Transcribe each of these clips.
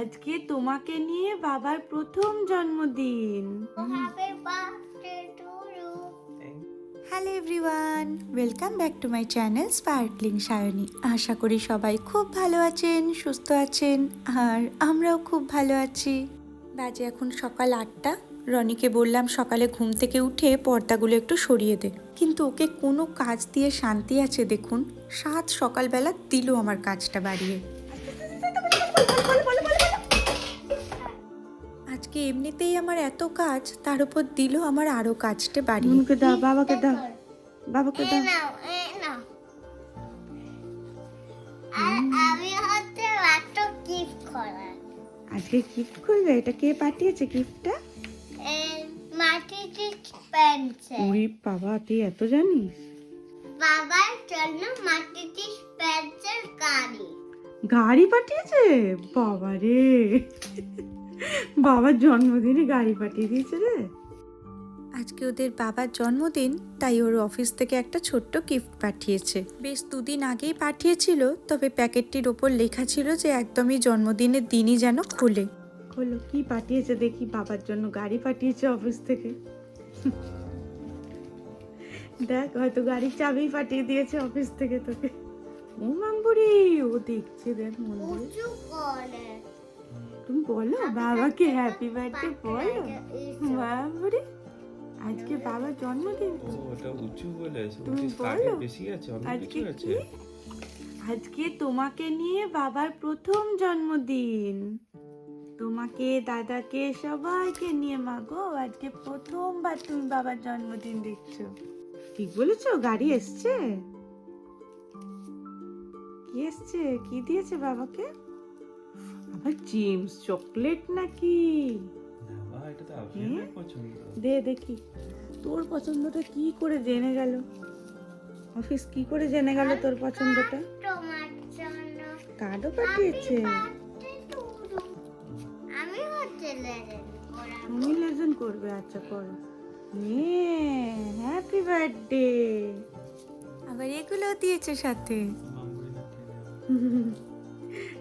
আজকে তোমাকে নিয়ে বাবার প্রথম জন্মদিন। Happy birthday to you. Hello everyone, welcome back to my channel sparkling Sayani. আশা করি সবাই খুব ভালো আছেন, সুস্থ আছেন, আর আমরাও খুব ভালো আছি। বাজে এখন সকাল 8টা। রনিকে বললাম সকালে ঘুম থেকে উঠে পর্দাগুলো একটু সরিয়ে দে, কিন্তু ওকে কোনো কাজ দিয়ে শান্তি আছে দেখুন। সকালবেলা দিল আমার কাজটা বাড়িয়ে। আজকে এমনিতেই আমার এত কাজ, তার উপর দিল আমার আরো কাজটা বাড়িয়ে। মুনকে দাও, বাবাকে দাও, বাবাকে দাও। নাও আর আমি হচ্ছে একটা গিফট করার আজকে গিফট করবে? এটা কে পাঠিয়েছে গিফটটা? মাটিতে পেন্সিল ওরে বাবা, তুই এত জানিস? বাবার জন্য মাটিতে পেন্সিল গাড়ি গাড়ি পাঠিয়েছে? বাবা রে, বাবার জন্মদিনে গাড়ি পাঠিয়ে দিয়েছে রে। আজকে ওদের বাবার জন্মদিন, তাই ওর অফিস থেকে একটা ছোট্ট গিফট পাঠিয়েছে। বেশ দুদিন আগেই পাঠিয়েছিল, তবে প্যাকেটটির ওপর লেখা ছিল যে একদমই জন্মদিনের দিনই যেন খোলে। খোলো, কি পাঠিয়েছে দেখি। বাবার জন্য গাড়ি পাঠিয়েছে অফিস থেকে। দেখ, হয়তো গাড়ির চাবি পাঠিয়ে দিয়েছে অফিস থেকে তোকে। ও মাম্বুরি, ও দেখছে, দেখ মন দিয়ে। উঁচু করে তুমি বলো বাবাকে হ্যাপি বার্থডে বলো। মাম্বুরি, আজকে বাবার জন্মদিন। ও, ওটা উঁচু বলেছে। তুমি ওটা কাঠের বলো বেশি আছে, অনেক আজকে কিছু আছে। কি? আজকে তোমাকে নিয়ে বাবার প্রথম জন্মদিন। তোমাকে, দাদাকে, সবাইকে নিয়ে মাগো আজকে প্রথমবার তুমি বাবার জন্মদিন দেখছো। ঠিক বলেছো? গাড়ি এসছে? কি এসছে? কি দিয়েছে বাবাকে? আবার জেমস চকলেট নাকি? বাবা, এটা তো আপনার পছন্দ। দে দেখি, তোর পছন্দটা কি করে জেনে গেল? অফিস কি করে জেনে গেল তোর পছন্দটা? তোমার জন্য কার্ডও পাঠিয়েছে। birthday to you. আমি হচ্ছে লেজেন্ড করা তুমি লেজন করবে? আচ্ছা করো। Happy birthday. আবার এগুলো দিয়েছে সাথে।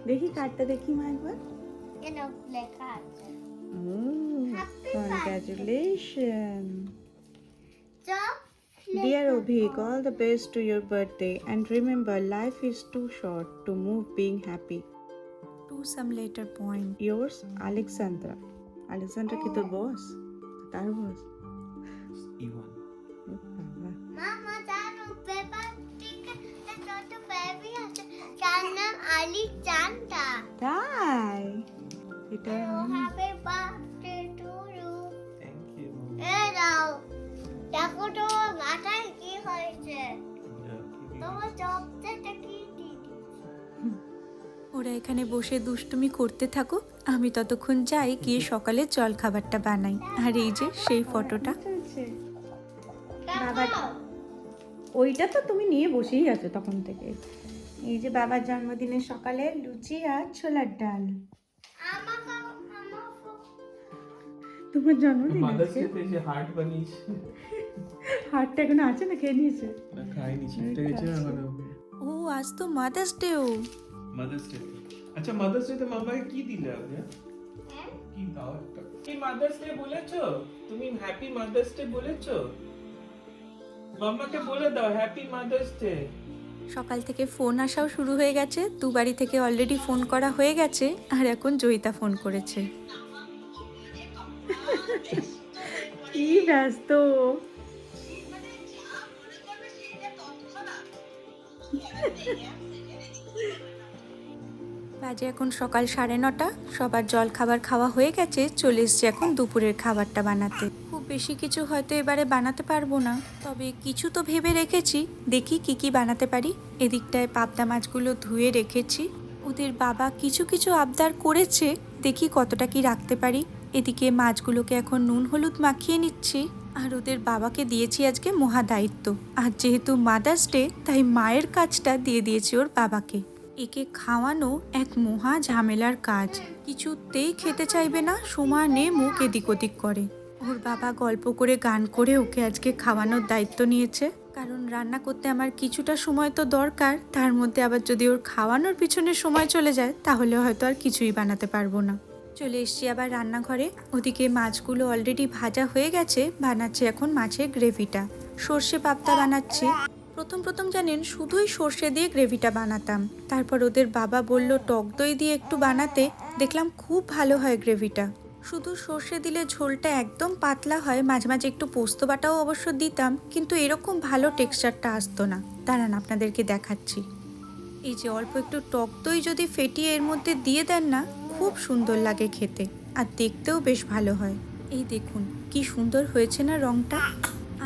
দেখি কার্ডটা দেখি মা একবার। এনো লেখা আছে কনগ্রাচুলেশন চপ dear Avik, all the best to your birthday and remember life is too short to move being happy. To some later point. Yours, Alexandra. Alexandra কি তোর বস? তার বস? ইভান। বাবা, মামা জানো পেপার টিকে ছোট বেবি আছে যার নাম আলি চান্দা তাই? এটা happy birthday to you thank you. এ দাও দেখো তো মাথায় কি হয়েছে তোমার চপটা কি দিদি ওরা এখানে বসে দুষ্টুমি করতে থাকুক, আমি ততক্ষণ যাই গিয়ে সকালে জল খাবারটা বানাই। আর এই যে সেই ফটোটা। চলছে। বাবা, ওইটা তো তুমি নিয়ে বসেই আছো তখন থেকে। এই যে বাবার জন্মদিনের সকালে লুচি আর ছোলার ডাল। আমাকে তোমার জন্মদিন মাদার্স আজকে? ডে তে যে হার্ট বানিয়েছে, হাটটা এখনো আছে না? খেয়ে নিয়েছে? না খাইনি, ছিটতে গেছে না মানে। ও, আজ তো মাদার্স ডেও। Mother's day. আচ্ছা, মাদার্স ডে তে মামাকে কি দিলে আপনি? কি দাও একটা? কি মাদার্স ডে বলেছো? তুমি হ্যাপি মাদার্স ডে বলেছো? মামাকে বলে দাও হ্যাপি মাদার্স ডে। সকাল থেকে ফোন আসাও শুরু হয়ে গেছে। বাড়ি থেকে অলরেডি ফোন করা হয়ে গেছে, আর এখন জয়িতা ফোন করেছে। কি ব্যস্ত! বাজে এখন সকাল 9:30। সবার জল খাবার খাওয়া হয়ে গেছে, চলে এসছে এখন দুপুরের খাবারটা বানাতে। খুব বেশি কিছু হয়তো এবারে বানাতে পারবো না, তবে কিছু তো ভেবে রেখেছি। দেখি কি কি বানাতে পারি। এদিকটায় পাবদা মাছগুলো ধুয়ে রেখেছি। ওদের বাবা কিছু কিছু আবদার করেছে, দেখি কতটা কি রাখতে পারি। এদিকে মাছগুলোকে এখন নুন হলুদ মাখিয়ে নিচ্ছি। আর ওদের বাবাকে দিয়েছি আজকে মহা দায়িত্ব। আর যেহেতু মাদার্স ডে, তাই মায়ের কাজটা দিয়ে দিয়েছি ওর বাবাকে। একে খাওয়ানো এক মহা ঝামেলার কাজ। কিছুতেই খেতে চাইবে না, সমানে মুখ এদিক ওদিক করে। ওর বাবা গল্প করে গান করে ওকে আজকে খাওয়ানোর দায়িত্ব নিয়েছে। কারণ রান্না করতে আমার কিছুটা সময় তো দরকার, তার মধ্যে আবার যদি ওর খাওয়ানোর পিছনে সময় চলে যায় তাহলে হয়তো আর কিছুই বানাতে পারবো না। চলে এসছি আবার রান্নাঘরে। ওদিকে মাছগুলো অলরেডি ভাজা হয়ে গেছে, বানাচ্ছি এখন মাছের গ্রেভিটা। সর্ষে পাবদা বানাচ্ছি। প্রথম জানেন শুধুই সর্ষে দিয়ে গ্রেভিটা বানাতাম, তারপর ওদের বাবা বলল টক দই দিয়ে একটু বানাতে, দেখলাম খুব ভালো হয় গ্রেভিটা। শুধু সর্ষে দিলে ঝোলটা একদম পাতলা হয়, মাঝে মাঝে একটু পোস্ত বাটাও অবশ্য দিতাম, কিন্তু এরকম ভালো টেক্সচারটা আসতো না। দাঁড়ান আপনাদেরকে দেখাচ্ছি। এই যে অল্প একটু টক দই যদি ফেটিয়ে এর মধ্যে দিয়ে দেন না, খুব সুন্দর লাগে খেতে, আর দেখতেও বেশ ভালো হয়। এই দেখুন কি সুন্দর হয়েছে না রংটা।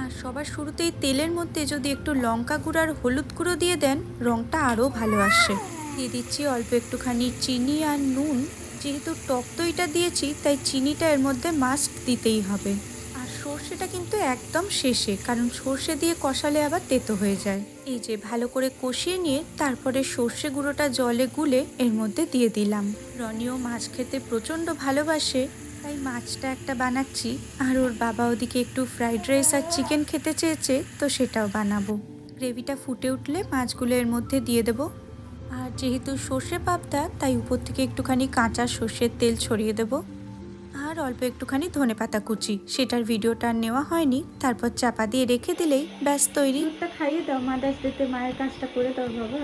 আর সবার শুরুতেই তেলের মধ্যে যদি একটু লঙ্কা গুঁড়ো আর হলুদ গুঁড়ো দিয়ে দেন, রংটা আরও ভালো আসে। দিয়ে দিচ্ছি অল্প একটুখানি চিনি আর নুন। যেহেতু টক দইটা দিয়েছি তাই চিনিটা এর মধ্যে মাস্ট দিতেই হবে। আর সর্ষেটা কিন্তু একদম শেষে, কারণ সর্ষে দিয়ে কষালে আবার তেতো হয়ে যায়। এই যে ভালো করে কষিয়ে নিয়ে তারপরে সর্ষে গুঁড়োটা জলে গুলে এর মধ্যে দিয়ে দিলাম। রনিও মাছ খেতে প্রচণ্ড ভালোবাসে, তাই মাছটা একটা বানাচ্ছি। আর ওর বাবা ওদিকে একটু ফ্রাইড রাইস আর চিকেন খেতে চেয়েছে, তো সেটাও বানাবো। গ্রেভিটা ফুটে উঠলে মাছগুলো এর মধ্যে দিয়ে দেবো। আর যেহেতু সর্ষে পাবদা, তাই উপর থেকে একটুখানি কাঁচা সর্ষের তেল ছড়িয়ে দেবো। আর অল্প একটুখানি ধনেপাতা কুচি, সেটার ভিডিওটা আর নেওয়া হয়নি। তারপর চাপা দিয়ে রেখে দিলেই ব্যাস তৈরি। দুধটা খাইয়ে দাও, মাদার্স ডেতে মায়ের কাজটা করে দাও বাবা।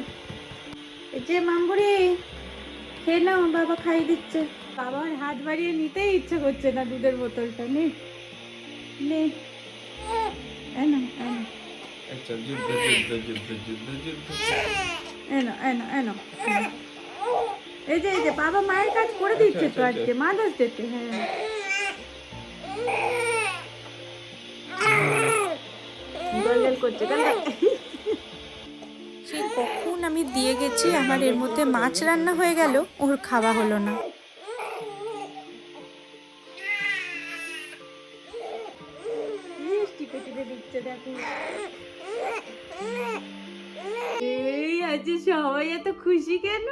এই যে মামবুড়ি খেয়ে নাও, বাবা খাইয়ে দিচ্ছে। বাবার হাত বাড়িয়ে নিতেই ইচ্ছে করছে না দুধের বোতলটা। নে নে, এনো এনো আচ্ছা যুদ্ধ। এনো এনো এনো। এই যে বাবা মায়ের কাজ করে দিচ্ছে তো আজকে মাদার্স ডেতে। হ্যাঁ গল করছে গল। সেই কখন আমি দিয়ে গেছি, আমার এর মধ্যে মাছ রান্না হয়ে গেল, ওর খাওয়া হলো না। টিপে টিপে দিচ্ছে দেখো। এই আজ সবাই এত খুশি কেন?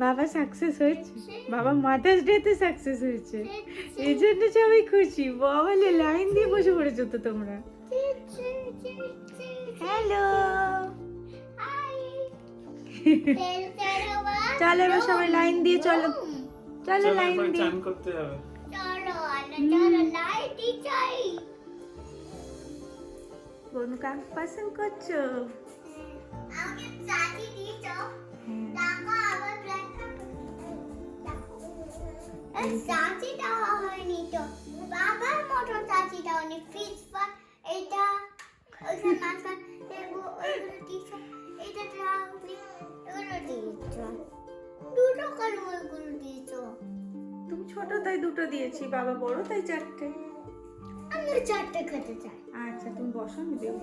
বাবা সাকসেস হয়েছে, বাবা মাদার্স ডেতে সাকসেস হয়েছে, এই জন্য সবাই খুশি। বলে লাইন দিয়ে বসে পড়েছো তো তোমরা। হ্যালো, চলো এবার সবাই লাইন দিয়ে চলো, চলো লাইন দিয়ে। চান করতে হবে। কোন কাজ পছন্দ করছো? চাচি দেওয়া হয়নি তো, বাবার মতো চাচি দেওয়ানি। ফিস এটা ওইখানে মাঝখান ওইগুলো দিচ্ছ, এটা দেওয়ানি, ওগুলো দিচ্ছ। দুটো কেন ওইগুলো দিচ্ছ? তুমি ছোট তাই দুটো দিয়েছি, বাবা বড় তাই চারটে। আমি চারটে খেতে চাই। আচ্ছা তুমি বসো, আমি দেবো।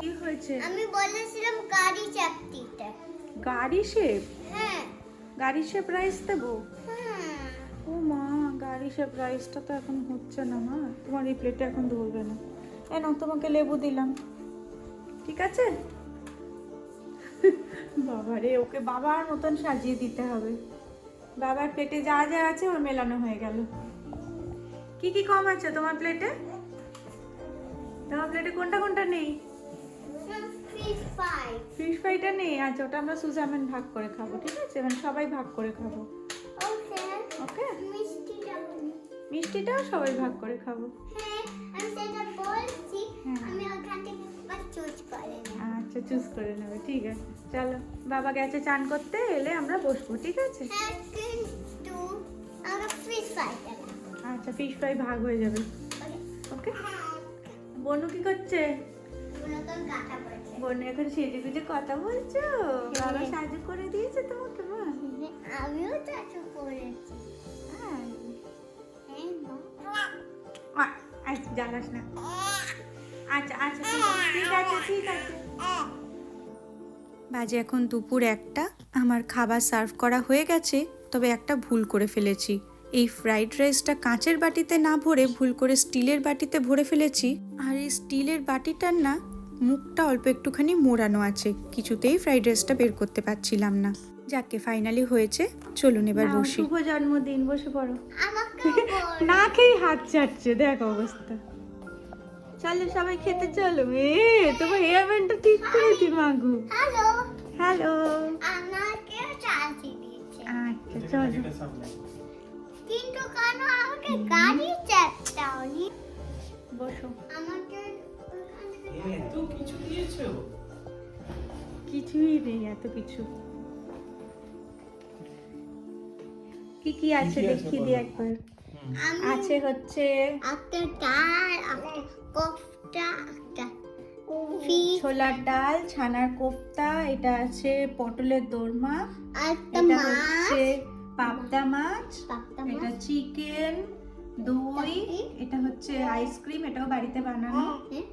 কি হয়েছে? আমি বলেছিলাম গাড়ি চাপতিতে। গাড়ি শেপ? হ্যাঁ গাড়ি শেপ রাইস দেবো? হ্যাঁ। ও মা, গাড়ি শেপ রাইসটা তো এখন হচ্ছে না মা, তোমার এই প্লেটে এখন ধরবে না। এনো তোমাকে লেবু দিলাম, ঠিক আছে? বাবারে, ওকে বাবার মতন সাজিয়ে দিতে হবে। বাবার প্লেটে যা যা আছে ওর মেলানো হয়ে গেল। কি কি কম আছে তোমার প্লেটে? তোমার প্লেটে কোনটা কোনটা নেই? Fish fry. ফিশ ফ্রাইটা নেই? আচ্ছা, ওটা আমরা সুজামেন ভাগ করে খাবো, ঠিক আছে? মানে সবাই ভাগ করে খাবো। ওকে ওকে, মিষ্টিটা বলি। মিষ্টিটাও সবাই ভাগ করে খাবো। হ্যাঁ আমি সেটা বলছি, হ্যাঁ। আমি ওখান থেকে চুজ করে নেব। আচ্ছা, চুজ করে নেবে, ঠিক আছে। চলো, বাবা গেছে চান করতে, এলে আমরা বসবো, ঠিক আছে? হ্যাঁ কিন্তু আমরা ফিশ ফ্রাইটা খাবো। আচ্ছা, ফিশ ফ্রাই ভাগ হয়ে যাবে। ওকে। বনু কি করছে? নতুন কাটা পড়েছে। বনু এখন সেজে গুজে কথা বলছো? বাবা সাজু করে দিয়েছে তোমাকে মা? আমিও চাচু করেছি। হ্যাঁ। হ্যাঁ মা। আচ্ছা, জ্বালাস না। আচ্ছা আচ্ছা, ঠিক আছে ঠিক আছে। বাজে এখন দুপুর 1টা। আমার খাবার সার্ভ করা হয়ে গেছে, তবে একটা ভুল করে ফেলেছি। এই ফ্রাইড রাইসটা কাঁচের বাটিতে না ভরে ভুল করে স্টিলের বাটিতে ভরে ফেলেছি। আর এই স্টিলের বাটিটার না মুখটা অল্প একটুখানি মোড়ানো আছে, কিছুতেই ফ্রাইড রাইসটা বের করতে পারছিলাম না। যাকে ফাইনালি হয়েছে, চলুন এবার নাও, বসি। শুভ জন্মদিন, বসে পড়ো। আমাকে না খেয়ে হাত চাটছে, দেখ অবস্থা। চলো সবাই খেতে চলো। তোমার হেয়ার ব্যান্ডটা ঠিক করেছি মাগু। Hello, hello. আমাকে চাচি দিয়েছে। আচ্ছা চলো। এটা সামনে। কিন্তু কেন আমাকে গাড়ি চাপটাওনি? বসো। আমাকে ওখান থেকে এত কিছু দিয়েছো? কিছুই নেই এত কিছু। কি কি আছে কি কি আছে দেখিয়ে বলো? দিই একবার। আমি আছে হচ্ছে একটা ডাল, একটা কোফতা, একটা ফিশ, ছোলার ডাল, ছানার কোফতা, এটা আছে পটলের দোরমা, একটা এটা মাছ, হচ্ছে পাবদা মাছ, পাপ্তা এটা মাছ, চিকেন, দই, এটা হচ্ছে আইসক্রিম, এটাও বাড়িতে বানানো। হ্যাঁ,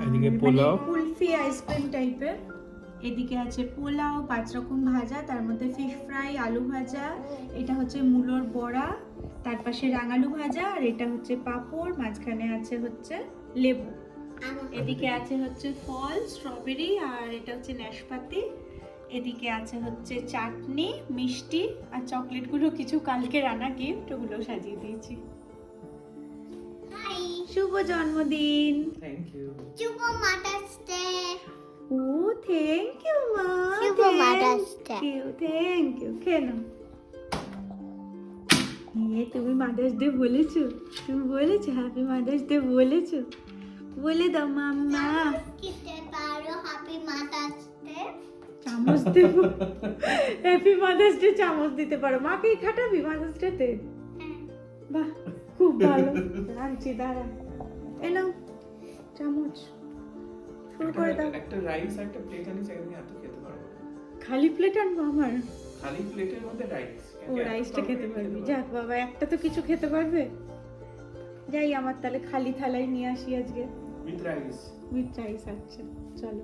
এদিকে মানে পোলাও। কুলফি আইসক্রিম টাইপের। এদিকে আছে পোলাও, 5 রকম ভাজা, তার মধ্যে ফিশ ফ্রাই, আলু ভাজা, এটা হচ্ছে মূলোর বড়া, তার পাশে রাঙালু ভাজা, আর এটা হচ্ছে পাঁপড়, মাঝখানে আছে হচ্ছে লেবু। এদিকে আছে হচ্ছে ফল, স্ট্রবেরি, আর এটা হচ্ছে নাশপাতি। এদিকে আছে হচ্ছে চাটনি, মিষ্টি, আর চকলেটগুলো কিছু কালকে আনা গিফট, ওগুলো সাজিয়ে দিয়েছি। হাই, শুভ জন্মদিন। Thank you. শুভ মাদার্স ডে। ও থ্যাংক ইউ মা। শুভ Mother's Day. Thank you. কেন তুমি মাদার্স ডে বলেছো? তুমি বলেছো হ্যাপি মাদার্স ডে বলেছো? বলে দাও মাম্মা। কিতে পারো হ্যাপি মাদার্স ডে। চামচ দেবো? হ্যাপি মাদার্স ডে চামচ দিতে পারো? মাকেই খাটাবি মাদার্স ডেতে? বাহ, খুব ভালো। আনছি, দাঁড়া। এলো চামচ, শুরু করে দাও। একটা রাইস একটা প্লেট আনিস, একদিন এত খেতে পারবো না। খালি প্লেট আনবো আমার? খালি প্লেটের মধ্যে রাইস। ও রাইসটা খেতে পারবি? যাক বাবা, একটা তো কিছু খেতে পারবে। যাই আমার তাহলে খালি থালাই নিয়ে আসি আজকে উইথ রাইস। With rice. আচ্ছা চলো।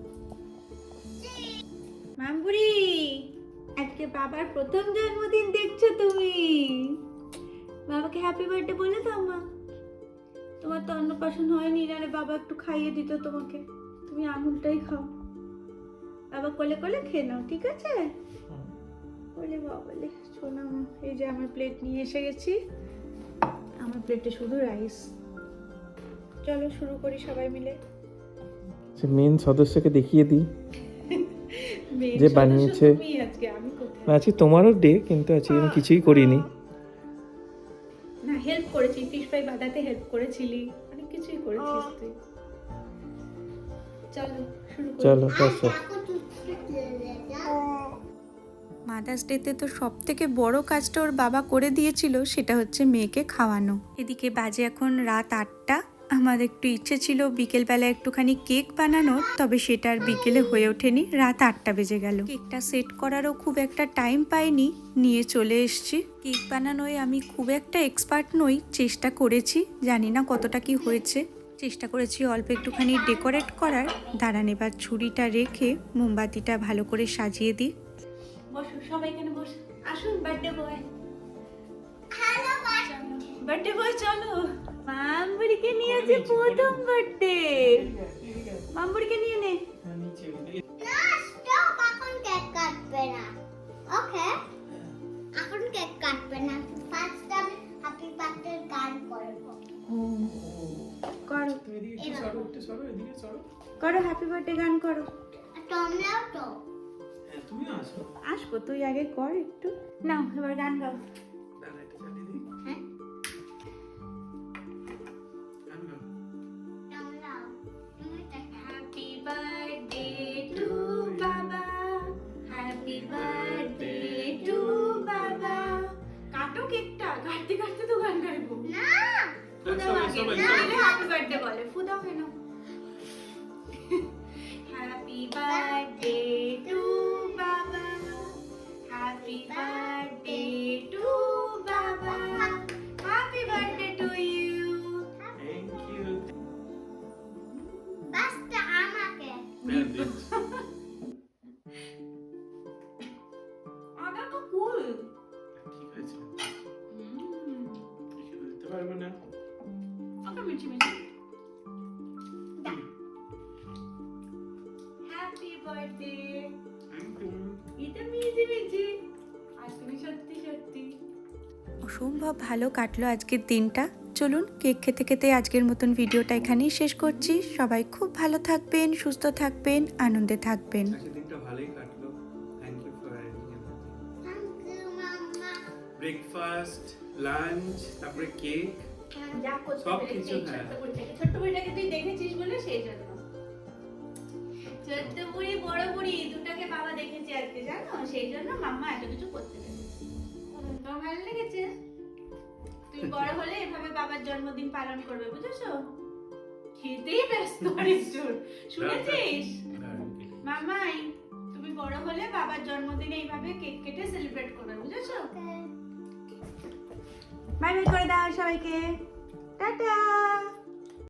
মামবুড়ি, আজকে বাবার প্রথম জন্মদিন দেখছো তুমি? বাবাকে হ্যাপি বার্থডে বলে দাও মা। তোমার তো অন্নপ্রাশন হয়নি, নাহলে বাবা একটু খাইয়ে দিত তোমাকে। তুমি আঙুলটাই খাও, বাবা কোলে কোলে খেয়ে নাও, ঠিক আছে? বলে বাবলে শোনা মা। এই যে আমার প্লেট নিয়ে এসে গেছি, আমার প্লেটে শুধু রাইস। চলো শুরু করি সবাই মিলে। মেন সদস্যকে দেখিয়ে দিই Main যে সদস্য বানিয়েছে। তুমি আজকে, আমি কোথায়? আজকে তোমারও ডে, কিন্তু আজকে আমি কিছুই করিনি। না, হেল্প করেছি, ফিশ ফ্রাই বানাতে হেল্প করেছিলি, অনেক কিছুই করেছিস তুই। চলো শুরু করি। চলো বসো। এখন তুই মাদার্স ডেতে তো সব থেকে বড় কাজটা ওর বাবা করে দিয়েছিল, সেটা হচ্ছে মেয়েকে খাওয়ানো। এদিকে বাজে এখন রাত 8টা। আমার একটু ইচ্ছে ছিল বিকেলবেলা একটুখানি কেক বানানোর, তবে সেটা আর বিকেলে হয়ে ওঠেনি, রাত 8টা বেজে গেল। কেকটা সেট করারও খুব একটা টাইম পাইনি, নিয়ে চলে এসেছি। কেক বানানোয় আমি খুব একটা এক্সপার্ট নই, চেষ্টা করেছি, জানি না কতটা কি হয়েছে। চেষ্টা করেছি অল্প একটুখানি ডেকোরেট করার। দাঁড়ান, এবার ছুরিটা রেখে মোমবাতিটা ভালো করে সাজিয়ে দিই। বসো সবাই, এখানে বসো। আসুন birthday boy. Hello birthday boy চলো। মামবুড়িকে নিয়ে আছে প্রথম বার্থডে। মামবুড়িকে নিয়ে নে। না, স্টপ, এখন কেক কাটবে না। ওকে, এখন কেক কাটবে না। ফার্স্ট আমি হ্যাপি বার্থডে গান করব। করো তুমি এদিকে একটু সরো, একটু সরো, এদিকে সরো। করো, হ্যাপি বার্থডে গান করো। তোমরাও তো। হ্যাঁ তুমি আসো। আসবো, তুই আগে কর একটু। নাও এবার গান গাও। দাঁড়া, এটা চালিয়ে দিই। হ্যাঁ, গান গাও। তোমরাও। তুমি তো happy birthday to baba, happy birthday to বাবা। কাটো কেকটা, কাটতে কাটতে তো গান গাইবো। না, ফুদাও আগে, সবাই, নাহলে হ্যাপি বার্থডে বলে। ফুদাও কেন? Happy birthday to baba, happy birthday to baba, happy birthday to you. Thank you. বাসটা আমাকে। হ্যাঁ, দিচ্ছি। আগা তো কুল। ঠিক আছে। কিছু দিতে পারবে না। ওটা Mithi Mithi. Happy birthday. Thank you. এটা মিঠি মিঠি। আর তুমি সত্যি সত্যি। অসম্ভব ভালো কাটলো আজকের দিনটা। চলুন কেক খেতে খেতে আজকের মতন ভিডিওটা এখানেই শেষ করছি। সবাই খুব ভালো থাকবেন, সুস্থ থাকবেন, আনন্দে থাকবেন। আজকের দিনটা ভালোই কাটলো। Thank you for thank you mamma. Breakfast, lunch, তারপরে কেক, যা করতে সব পেরেছি কিছু, এই হ্যাঁ। ছোট্ট বুড়িটাকে তুই দেখেছিস বলে সেই জন্য। ছোট্ট বুড়ি বড় বুড়ি দুটাকে বাবা দেখেছে আজকে, জানো, সেই জন্য মাম্মা এত কিছু করতে পেরেছে। তোমার ভালো লেগেছে? তুমি বড় হলে এভাবে বাবার জন্মদিন পালন করবে, বুঝেছো? খেতেই ব্যস্ত আরেকজন, শুনেছিস মামাই? তুমি বড় হলে বাবার জন্মদিনে এইভাবে কেক কেটে সেলিব্রেট করবে, বুঝেছো? বাই বাই করে দাও সবাইকে, টাটা।